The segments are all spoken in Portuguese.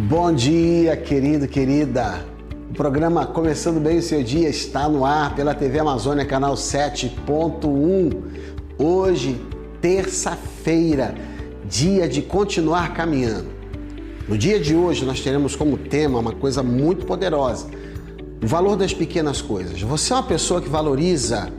Bom dia, querido, querida. O programa Começando Bem o Seu Dia está no ar pela TV Amazônia, canal 7.1. Hoje, terça-feira, dia de continuar caminhando. No dia de hoje, nós teremos como tema uma coisa muito poderosa: o valor das pequenas coisas. Você é uma pessoa que valoriza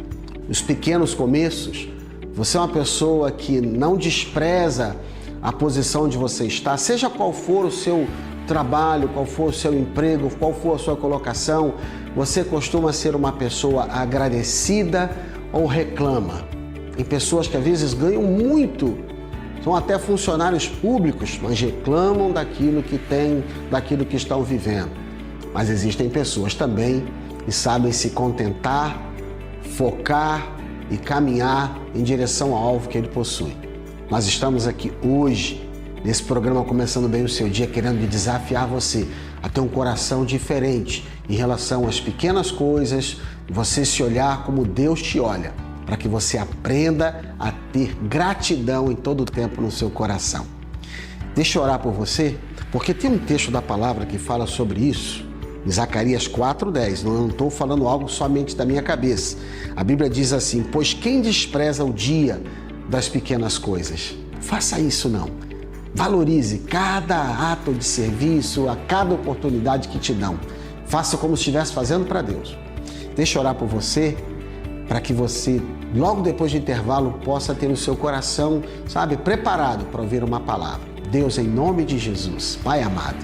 os pequenos começos? Você é uma pessoa que não despreza a posição onde você está, seja qual for o seu trabalho, qual for o seu emprego, qual for a sua colocação? Você costuma ser uma pessoa agradecida ou reclama? Tem pessoas que às vezes ganham muito, são até funcionários públicos, mas reclamam daquilo que têm, daquilo que estão vivendo. Mas existem pessoas também que sabem se contentar, focar e caminhar em direção ao alvo que ele possui. Nós estamos aqui hoje, nesse programa Começando Bem o Seu Dia, querendo desafiar você a ter um coração diferente em relação às pequenas coisas, você se olhar como Deus te olha, para que você aprenda a ter gratidão em todo o tempo no seu coração. Deixa eu orar por você, porque tem um texto da palavra que fala sobre isso, em Zacarias 4:10, não estou falando algo somente da minha cabeça. A Bíblia diz assim: pois quem despreza o dia das pequenas coisas, faça isso não. Valorize cada ato de serviço, a cada oportunidade que te dão. Faça como se estivesse fazendo para Deus. Deixa eu orar por você, para que você, logo depois do intervalo, possa ter o seu coração, preparado para ouvir uma palavra. Deus, em nome de Jesus, Pai amado,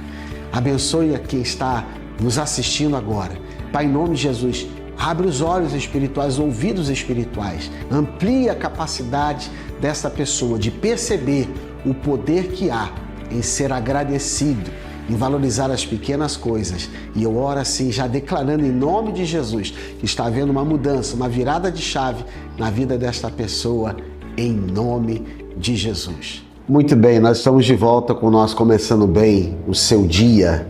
abençoe a quem está nos assistindo agora. Pai, em nome de Jesus, abre os olhos espirituais, os ouvidos espirituais. Amplie a capacidade dessa pessoa de perceber o poder que há em ser agradecido, em valorizar as pequenas coisas. E eu oro assim, já declarando em nome de Jesus, que está havendo uma mudança, uma virada de chave na vida desta pessoa, em nome de Jesus. Muito bem, nós estamos de volta com o nosso Começando Bem o Seu Dia.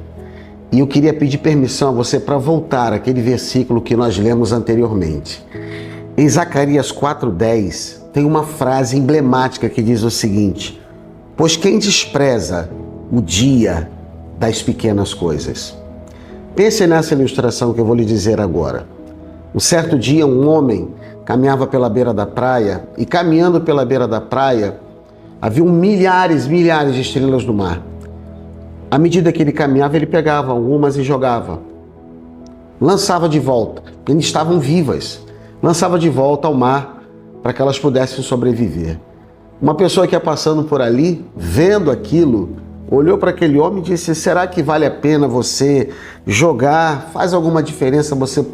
E eu queria pedir permissão a você para voltar àquele versículo que nós lemos anteriormente. Em Zacarias 4:10, tem uma frase emblemática que diz o seguinte: pois quem despreza o dia das pequenas coisas. Pense nessa ilustração que eu vou lhe dizer agora. Um certo dia, um homem caminhava pela beira da praia e, caminhando pela beira da praia, haviam milhares de estrelas no mar. À medida que ele caminhava, ele pegava algumas e jogava. Lançava de volta, porque estavam vivas. Lançava de volta ao mar para que elas pudessem sobreviver. Uma pessoa que ia passando por ali, vendo aquilo, olhou para aquele homem e disse: será que vale a pena você jogar? Faz alguma diferença você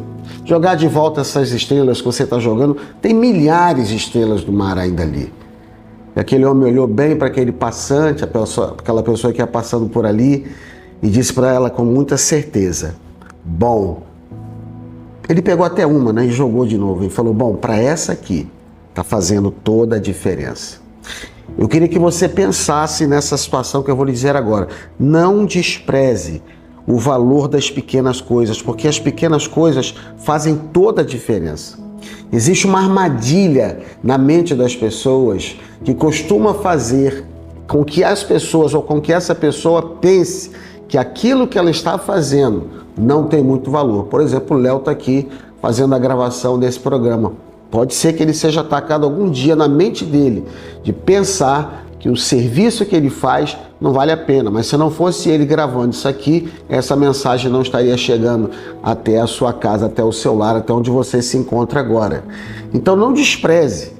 jogar de volta essas estrelas que você está jogando? Tem milhares de estrelas no mar ainda ali. E aquele homem olhou bem para aquele passante, aquela pessoa que ia passando por ali, e disse para ela com muita certeza: bom, ele pegou até uma, e jogou de novo, e falou: bom, para essa aqui está fazendo toda a diferença. Eu queria que você pensasse nessa situação que eu vou lhe dizer agora. Não despreze o valor das pequenas coisas, porque as pequenas coisas fazem toda a diferença. Existe uma armadilha na mente das pessoas que costuma fazer com que as pessoas, ou com que essa pessoa pense que aquilo que ela está fazendo não tem muito valor. Por exemplo, o Léo está aqui fazendo a gravação desse programa. Pode ser que ele seja atacado algum dia na mente dele, de pensar que o serviço que ele faz não vale a pena. Mas se não fosse ele gravando isso aqui, essa mensagem não estaria chegando até a sua casa, até o seu lar, até onde você se encontra agora. Então não despreze.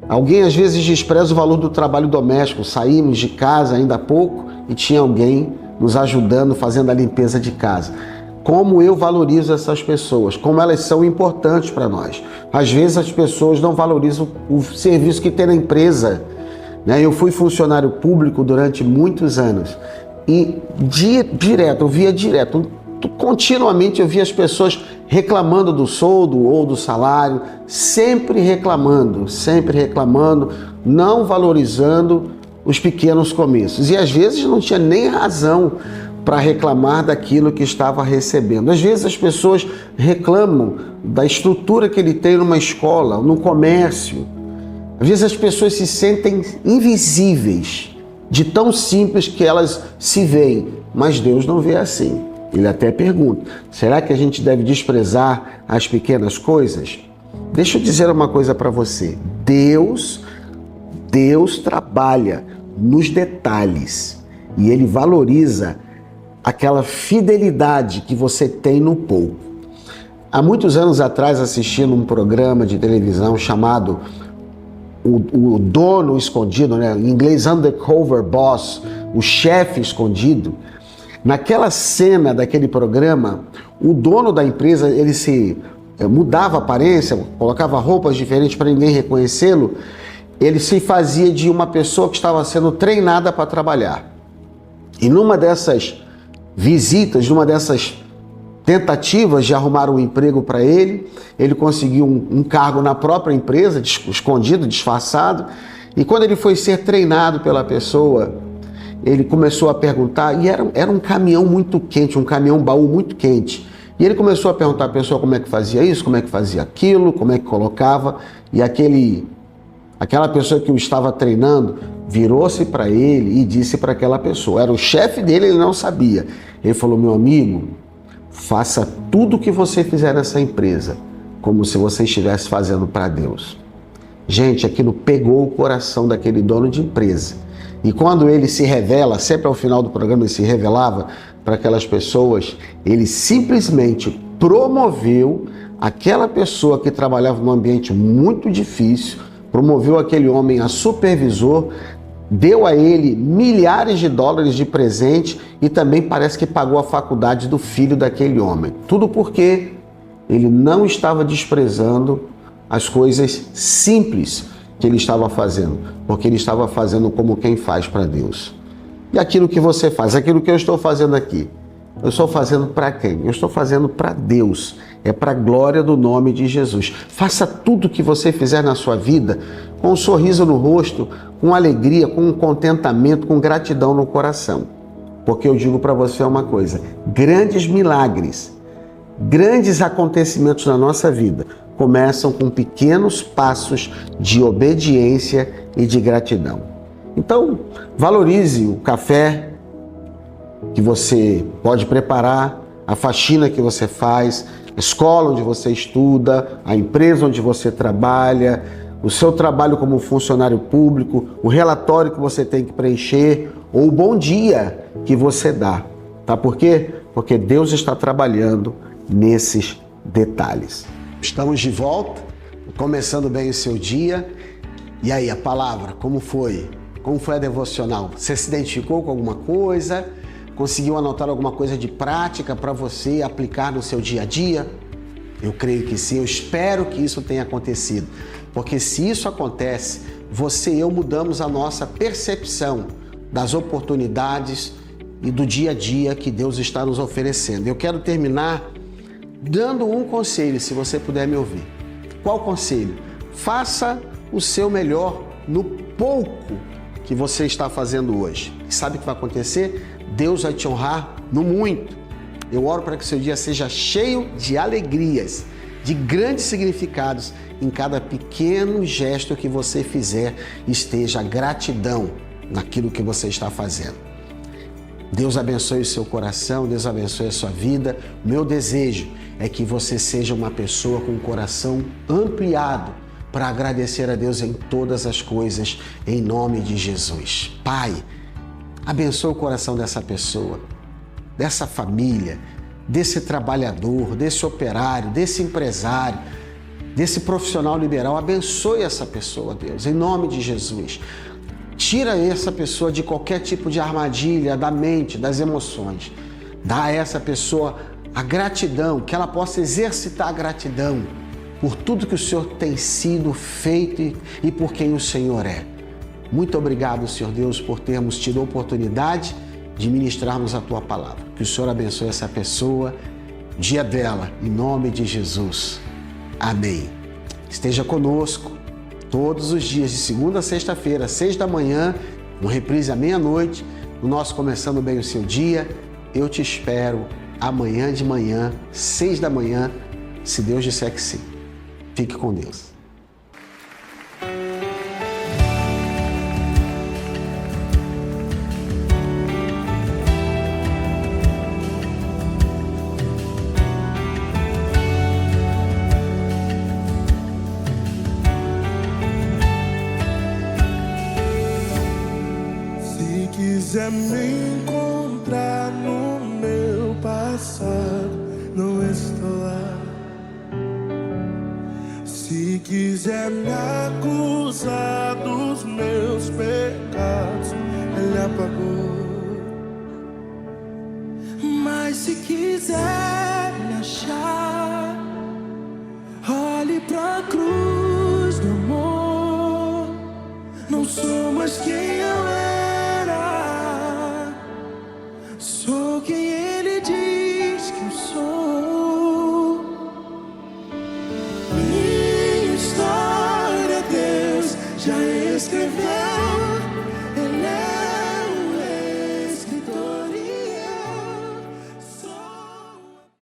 Alguém às vezes despreza o valor do trabalho doméstico. Saímos de casa ainda há pouco e tinha alguém nos ajudando, fazendo a limpeza de casa. Como eu valorizo essas pessoas, como elas são importantes para nós. Às vezes as pessoas não valorizam o serviço que tem na empresa. Eu fui funcionário público durante muitos anos e continuamente eu via as pessoas reclamando do soldo ou do salário, sempre reclamando, não valorizando os pequenos começos. E às vezes não tinha nem razão para reclamar daquilo que estava recebendo. Às vezes as pessoas reclamam da estrutura que ele tem numa escola, no comércio. Às vezes as pessoas se sentem invisíveis de tão simples que elas se veem. Mas Deus não vê assim. Ele até pergunta, será que a gente deve desprezar as pequenas coisas? Deixa eu dizer uma coisa para você. Deus trabalha nos detalhes e Ele valoriza aquela fidelidade que você tem no pouco. Há muitos anos atrás, assistindo um programa de televisão chamado O Dono Escondido, né? Em inglês Undercover Boss, o chefe escondido. Naquela cena daquele programa, o dono da empresa, ele se mudava a aparência, colocava roupas diferentes para ninguém reconhecê-lo. Ele se fazia de uma pessoa que estava sendo treinada para trabalhar. E numa dessas visitas, numa dessas tentativas de arrumar um emprego para ele, ele conseguiu um cargo na própria empresa, escondido, disfarçado. E quando ele foi ser treinado pela pessoa, ele começou a perguntar, e era um caminhão muito quente, um caminhão-baú muito quente. E ele começou a perguntar à pessoa como é que fazia isso, como é que fazia aquilo, como é que colocava. E aquela pessoa que o estava treinando virou-se para ele e disse para aquela pessoa, era o chefe dele, ele não sabia. Ele falou, meu amigo, faça tudo o que você fizer nessa empresa, como se você estivesse fazendo para Deus. Gente, aquilo pegou o coração daquele dono de empresa. E quando ele se revela, sempre ao final do programa ele se revelava para aquelas pessoas, ele simplesmente promoveu aquela pessoa que trabalhava num ambiente muito difícil, promoveu aquele homem a supervisor, deu a ele milhares de dólares de presente e também parece que pagou a faculdade do filho daquele homem. Tudo porque ele não estava desprezando as coisas simples que ele estava fazendo, porque ele estava fazendo como quem faz para Deus. E aquilo que você faz, aquilo que eu estou fazendo aqui, eu estou fazendo para quem? Eu estou fazendo para Deus, é para a glória do nome de Jesus. Faça tudo que você fizer na sua vida com um sorriso no rosto, com alegria, com um contentamento, com gratidão no coração. Porque eu digo para você uma coisa, grandes milagres, grandes acontecimentos na nossa vida começam com pequenos passos de obediência e de gratidão. Então, valorize o café que você pode preparar, a faxina que você faz, a escola onde você estuda, a empresa onde você trabalha, o seu trabalho como funcionário público, o relatório que você tem que preencher ou o bom dia que você dá. Tá? Por quê? Porque Deus está trabalhando nesses detalhes. Estamos de volta, começando bem o seu dia. E aí, a palavra, como foi? Como foi a devocional? Você se identificou com alguma coisa? Conseguiu anotar alguma coisa de prática para você aplicar no seu dia a dia? Eu creio que sim, eu espero que isso tenha acontecido. Porque se isso acontece, você e eu mudamos a nossa percepção das oportunidades e do dia a dia que Deus está nos oferecendo. Eu quero terminar dando um conselho, se você puder me ouvir. Qual conselho? Faça o seu melhor no pouco que você está fazendo hoje. E sabe o que vai acontecer? Deus vai te honrar no muito. Eu oro para que seu dia seja cheio de alegrias, de grandes significados. Em cada pequeno gesto que você fizer, esteja gratidão naquilo que você está fazendo. Deus abençoe o seu coração, Deus abençoe a sua vida. Meu desejo é que você seja uma pessoa com o coração ampliado para agradecer a Deus em todas as coisas, em nome de Jesus. Pai, abençoe o coração dessa pessoa, dessa família, desse trabalhador, desse operário, desse empresário, desse profissional liberal. Abençoe essa pessoa, Deus, em nome de Jesus. Tira essa pessoa de qualquer tipo de armadilha da mente, das emoções. Dá a essa pessoa a gratidão, que ela possa exercitar a gratidão por tudo que o Senhor tem sido feito e por quem o Senhor é. Muito obrigado, Senhor Deus, por termos tido a oportunidade de ministrarmos a Tua palavra. Que o Senhor abençoe essa pessoa, dia dela, em nome de Jesus. Amém. Esteja conosco todos os dias, de segunda a sexta-feira, 6 da manhã, no reprise à meia-noite, no nosso Começando Bem o Seu Dia. Eu te espero amanhã de manhã, 6 da manhã, se Deus disser que sim. Fique com Deus. quiser me encontrar no meu passado, não estou lá. Se quiser me acusar dos meus pecados, Ele apagou. Mas se quiser me achar, olhe pra cruz do amor. Não sou mais quem eu era, sou quem Ele diz que eu sou. Minha história Deus já escreveu.